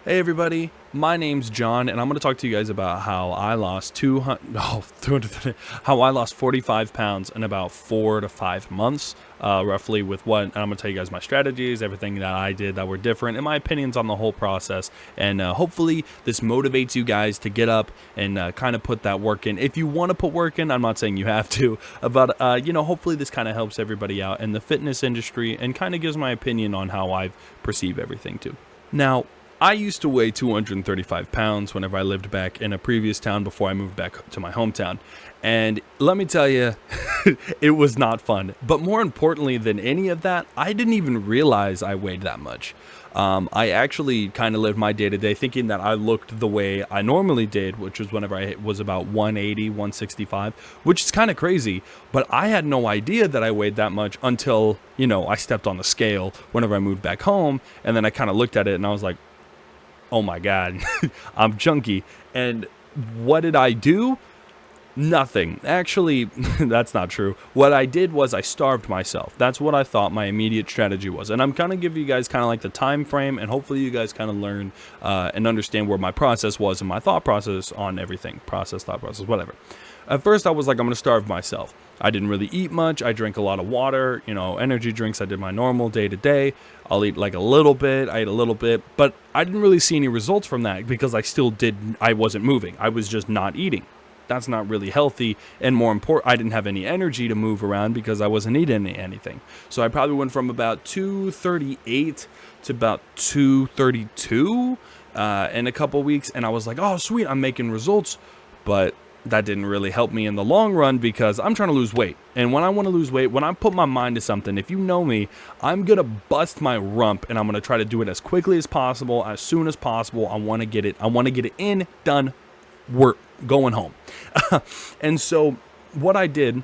Hey everybody, my name's John, and I'm going to talk to you guys about how I lost 45 pounds in about 4 to 5 months, roughly. With what, and I'm going to tell you guys my strategies, everything that I did that were different, and my opinions on the whole process. And hopefully this motivates you guys to get up and kind of put that work in. If you want to put work in, I'm not saying you have to, but hopefully this kind of helps everybody out in the fitness industry and kind of gives my opinion on how I perceive everything too. Now, I used to weigh 235 pounds whenever I lived back in a previous town before I moved back to my hometown. And let me tell you, it was not fun. But more importantly than any of that, I didn't even realize I weighed that much. I actually kind of lived my day-to-day thinking that I looked the way I normally did, which was whenever I was about 180, 165, which is kind of crazy. But I had no idea that I weighed that much until, I stepped on the scale whenever I moved back home. And then I kind of looked at it and I was like, oh my God, I'm chunky. And what did I do? Nothing. Actually, that's not true. What I did was I starved myself. That's what I thought my immediate strategy was. And I'm kind of giving you guys kind of like the time frame, and hopefully you guys kind of learn and understand where my process was and my thought process on everything. Thought process, whatever. At first, I was like, I'm going to starve myself. I didn't really eat much. I drank a lot of water, energy drinks. I did my normal day to day. I'll eat like a little bit. I ate a little bit, but I didn't really see any results from that because I wasn't moving. I was just not eating. That's not really healthy. And more important, I didn't have any energy to move around because I wasn't eating anything. So I probably went from about 238 to about 232 in a couple weeks. And I was like, oh, sweet, I'm making results. But that didn't really help me in the long run because I'm trying to lose weight. And when I want to lose weight, when I put my mind to something, if you know me, I'm going to bust my rump and I'm going to try to do it as quickly as possible, as soon as possible. I want to get it in, done, we're going home. And so what I did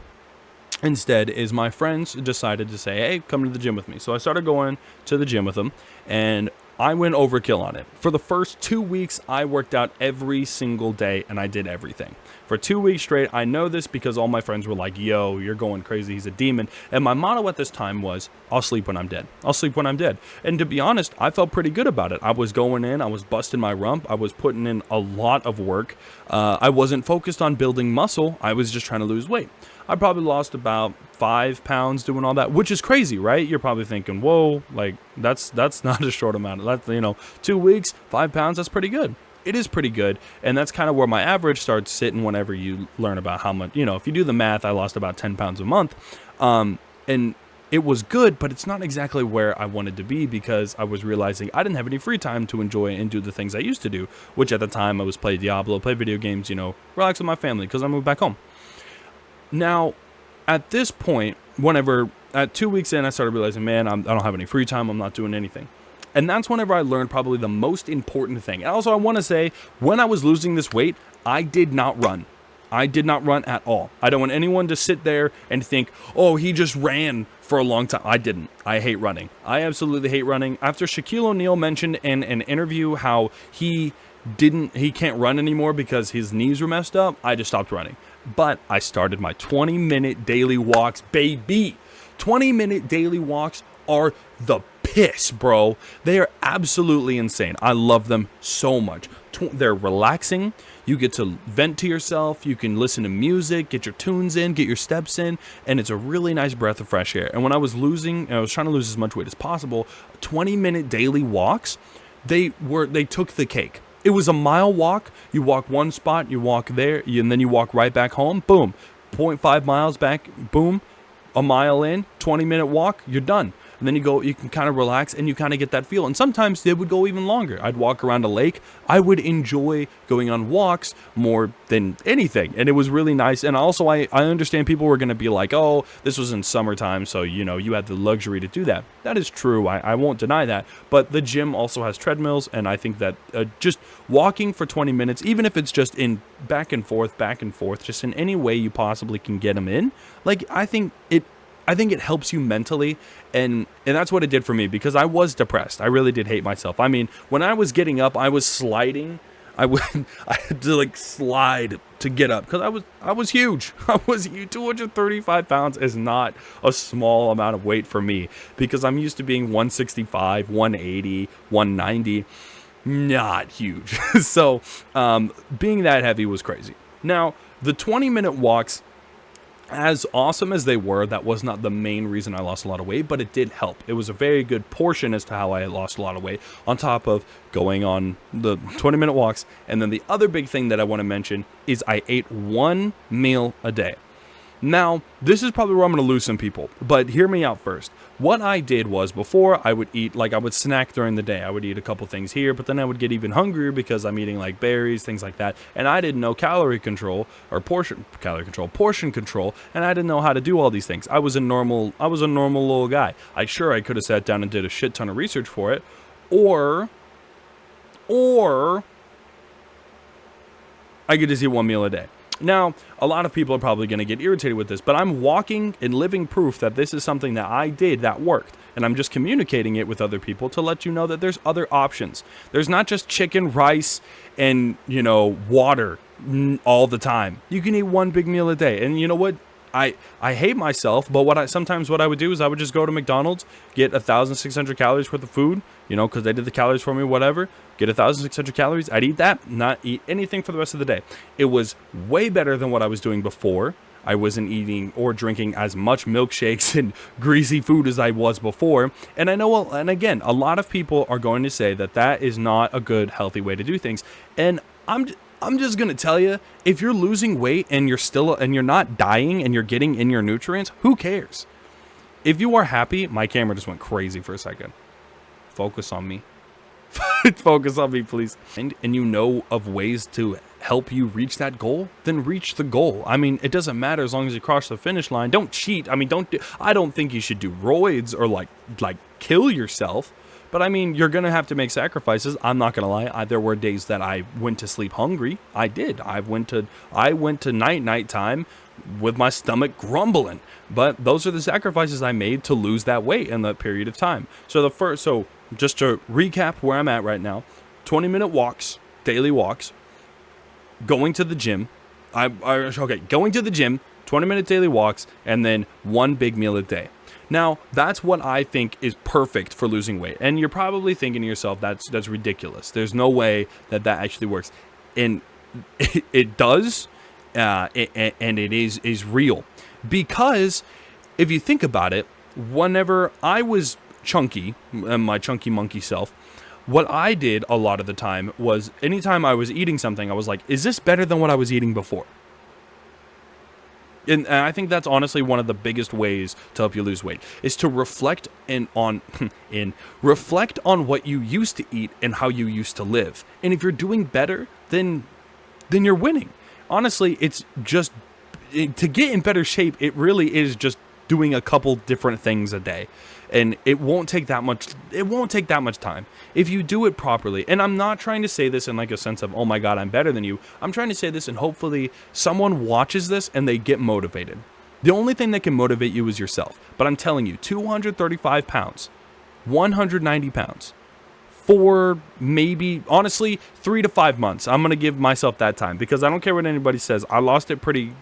instead is my friends decided to say, hey, come to the gym with me. So I started going to the gym with them, and I went overkill on it. For the first 2 weeks, I worked out every single day and I did everything. For 2 weeks straight, I know this because all my friends were like, yo, you're going crazy, he's a demon. And my motto at this time was, I'll sleep when I'm dead. I'll sleep when I'm dead. And to be honest, I felt pretty good about it. I was going in, I was busting my rump, I was putting in a lot of work. I wasn't focused on building muscle, I was just trying to lose weight. I probably lost about 5 pounds doing all that, which is crazy, right? You're probably thinking, whoa, like that's not a short amount. That's, 2 weeks, 5 pounds, that's pretty good. It is pretty good. And that's kind of where my average starts sitting whenever you learn about how much, if you do the math, I lost about 10 pounds a month. And it was good, but it's not exactly where I wanted to be because I was realizing I didn't have any free time to enjoy and do the things I used to do, which at the time I was play Diablo, play video games, relax with my family because I moved back home. Now, at this point, at 2 weeks in, I started realizing, man, I don't have any free time. I'm not doing anything. And that's whenever I learned probably the most important thing. And also, I want to say, when I was losing this weight, I did not run. I did not run at all. I don't want anyone to sit there and think, oh, he just ran for a long time. I didn't. I hate running. I absolutely hate running. After Shaquille O'Neal mentioned in an interview how he can't run anymore because his knees were messed up, I just stopped running. But I started my 20-minute daily walks, baby. 20-minute daily walks are the piss, bro. They are absolutely insane. I love them so much. They're relaxing. You get to vent to yourself. You can listen to music, get your tunes in, get your steps in, and it's a really nice breath of fresh air. And when I was trying to lose as much weight as possible, 20-minute daily walks, they took the cake. It was a mile walk. You walk one spot, you walk there, and then you walk right back home. Boom. 0.5 miles back. Boom. A mile in, 20-minute walk, you're done. And then you can kind of relax and you kind of get that feel. And sometimes they would go even longer. I'd walk around a lake. I would enjoy going on walks more than anything. And it was really nice. And also, I understand people were going to be like, oh, this was in summertime, so, you had the luxury to do that. That is true. I won't deny that. But the gym also has treadmills. And I think that just walking for 20 minutes, even if it's just in back and forth, just in any way you possibly can get them in, I think it helps you mentally, and that's what it did for me because I was depressed. I really did hate myself. I mean, when I was getting up, I was sliding. I had to slide to get up because I was huge. I was huge. 235 pounds is not a small amount of weight for me because I'm used to being 165, 180, 190. not huge. So being that heavy was crazy. Now, the 20-minute walks, as awesome as they were, that was not the main reason I lost a lot of weight, but it did help. It was a very good portion as to how I lost a lot of weight, on top of going on the 20-minute walks. And then the other big thing that I want to mention is I ate one meal a day. Now, this is probably where I'm going to lose some people, but hear me out first. What I did was, before, I would eat, like, I would snack during the day. I would eat a couple things here, but then I would get even hungrier because I'm eating like berries, things like that. And I didn't know calorie control, or portion control, and I didn't know how to do all these things. I was a normal little guy. I could have sat down and did a shit ton of research for it, or I could just eat one meal a day. Now, a lot of people are probably going to get irritated with this, but I'm walking and living proof that this is something that I did that worked. And I'm just communicating it with other people to let you know that there's other options. There's not just chicken, rice, and, water all the time. You can eat one big meal a day. And you know what? I hate myself, but sometimes what I would do is I would just go to McDonald's, get 1,600 calories worth of food, because they did the calories for me, whatever, get 1,600 calories. I'd eat that, not eat anything for the rest of the day. It was way better than what I was doing before. I wasn't eating or drinking as much milkshakes and greasy food as I was before. And I know, and again, a lot of people are going to say that that is not a good, healthy way to do things. And I'm just going to tell you, if you're losing weight and you're not dying and you're getting in your nutrients, who cares? If you are happy, my camera just went crazy for a second. Focus on me. Focus on me, please. And you know of ways to help you reach that goal, then reach the goal. I mean, it doesn't matter as long as you cross the finish line. Don't cheat. I mean, I don't think you should do roids or like kill yourself. But I mean, you're going to have to make sacrifices. I'm not going to lie. There were days that I went to sleep hungry. I did. I went to night time with my stomach grumbling. But those are the sacrifices I made to lose that weight in that period of time. So just to recap where I'm at right now, 20-minute walks, daily walks, going to the gym. Going to the gym, 20-minute daily walks, and then one big meal a day. Now, that's what I think is perfect for losing weight. And you're probably thinking to yourself, that's ridiculous. There's no way that actually works. And it does, and it is real. Because if you think about it, whenever I was chunky, my chunky monkey self, what I did a lot of the time was, anytime I was eating something, I was like, is this better than what I was eating before? And I think that's honestly one of the biggest ways to help you lose weight, is to reflect on what you used to eat and how you used to live. And if you're doing better, then you're winning. Honestly, it's just to get in better shape. It really is just doing a couple different things a day. And it won't take that much time if you do it properly. And I'm not trying to say this in like a sense of, oh my God, I'm better than you. I'm trying to say this and hopefully someone watches this and they get motivated. The only thing that can motivate you is yourself. But I'm telling you, 235 pounds, 190 pounds, for maybe, honestly, 3 to 5 months. I'm going to give myself that time, because I don't care what anybody says. I lost it pretty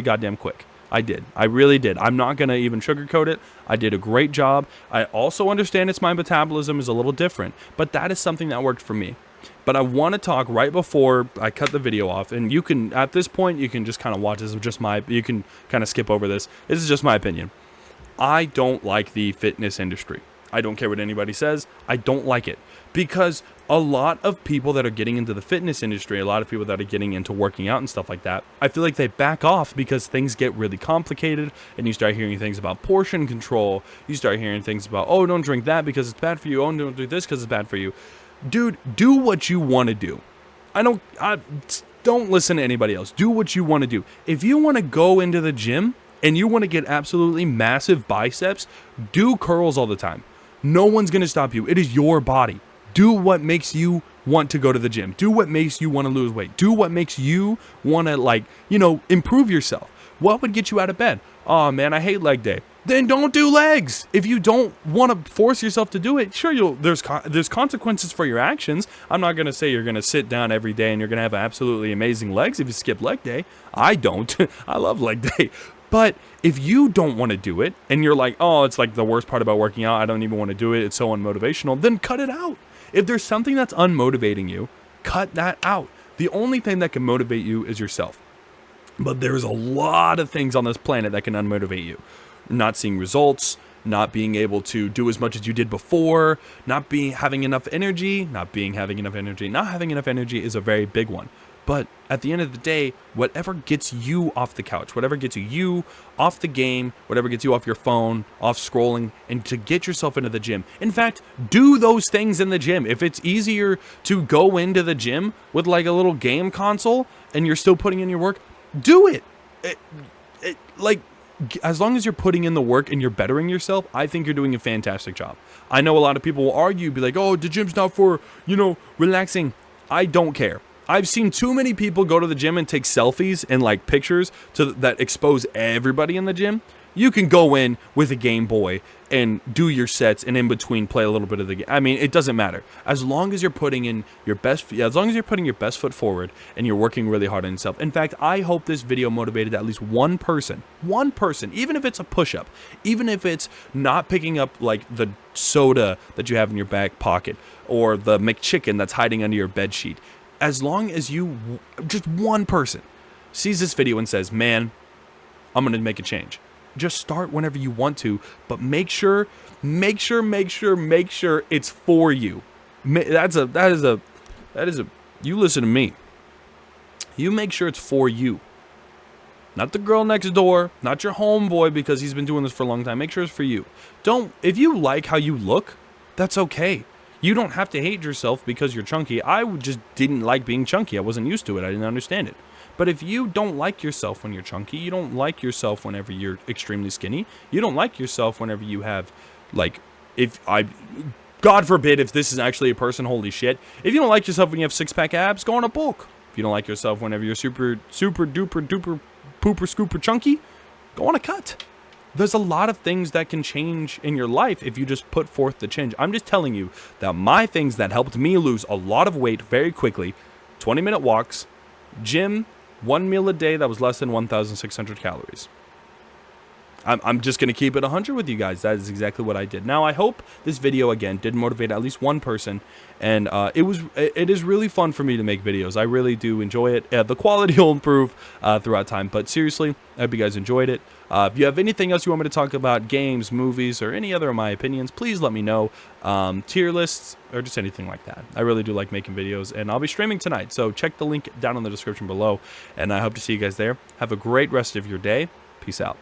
goddamn quick. I did. I really did. I'm not going to even sugarcoat it. I did a great job. I also understand my metabolism is a little different, but that is something that worked for me. But I want to talk right before I cut the video off, and you can, at this point, you can just kind of watch this. You can kind of skip over this. This is just my opinion. I don't like the fitness industry. I don't care what anybody says. I don't like it, because a lot of people that are getting into the fitness industry, a lot of people that are getting into working out and stuff like that, I feel like they back off because things get really complicated, and you start hearing things about portion control. You start hearing things about, oh, don't drink that because it's bad for you. Oh, don't do this because it's bad for you. Dude, do what you want to do. Don't listen to anybody else. Do what you want to do. If you want to go into the gym and you want to get absolutely massive biceps, do curls all the time. No one's going to stop you. It is your body. Do what makes you want to go to the gym. Do what makes you want to lose weight. Do what makes you want to, improve yourself. What would get you out of bed? Oh man, I hate leg day. Then don't do legs. If you don't want to force yourself to do it, sure, there's consequences for your actions. I'm not going to say you're going to sit down every day and you're going to have absolutely amazing legs if you skip leg day. I don't. I love leg day. But if you don't want to do it and you're like, oh, it's like the worst part about working out, I don't even want to do it, it's so unmotivational, then cut it out. If there's something that's unmotivating you, cut that out. The only thing that can motivate you is yourself. But there's a lot of things on this planet that can unmotivate you. Not seeing results, not being able to do as much as you did before, not having enough energy. Not having enough energy is a very big one. But at the end of the day, whatever gets you off the couch, whatever gets you off the game, whatever gets you off your phone, off scrolling, and to get yourself into the gym. In fact, do those things in the gym. If it's easier to go into the gym with like a little game console and you're still putting in your work, do it. Like, as long as you're putting in the work and you're bettering yourself, I think you're doing a fantastic job. I know a lot of people will argue, be like, oh, the gym's not for, relaxing. I don't care. I've seen too many people go to the gym and take selfies and like pictures that expose everybody in the gym. You can go in with a Game Boy and do your sets, and in between play a little bit of the game. I mean, it doesn't matter. As long as you're putting in your best foot forward and you're working really hard on yourself. In fact, I hope this video motivated at least one person, even if it's a push-up, even if it's not picking up like the soda that you have in your back pocket or the McChicken that's hiding under your bed sheet. As long as just one person sees this video and says, man, I'm going to make a change. Just start whenever you want to, but make sure it's for you. That is a, you listen to me. You make sure it's for you. Not the girl next door, not your homeboy because he's been doing this for a long time. Make sure it's for you. If you like how you look, that's okay. You don't have to hate yourself because you're chunky. I just didn't like being chunky. I wasn't used to it. I didn't understand it. But if you don't like yourself when you're chunky, you don't like yourself whenever you're extremely skinny, you don't like yourself whenever you have, like, God forbid if this is actually a person, holy shit. If you don't like yourself when you have six-pack abs, go on a bulk. If you don't like yourself whenever you're super duper pooper scooper chunky, go on a cut. There's a lot of things that can change in your life if you just put forth the change. I'm just telling you that my things that helped me lose a lot of weight very quickly, 20-minute walks, gym, one meal a day that was less than 1,600 calories. I'm just going to keep it 100 with you guys. That is exactly what I did. Now, I hope this video, again, did motivate at least one person. And it is really fun for me to make videos. I really do enjoy it. The quality will improve throughout time. But seriously, I hope you guys enjoyed it. If you have anything else you want me to talk about, games, movies, or any other of my opinions, please let me know. Tier lists, or just anything like that. I really do like making videos. And I'll be streaming tonight. So check the link down in the description below. And I hope to see you guys there. Have a great rest of your day. Peace out.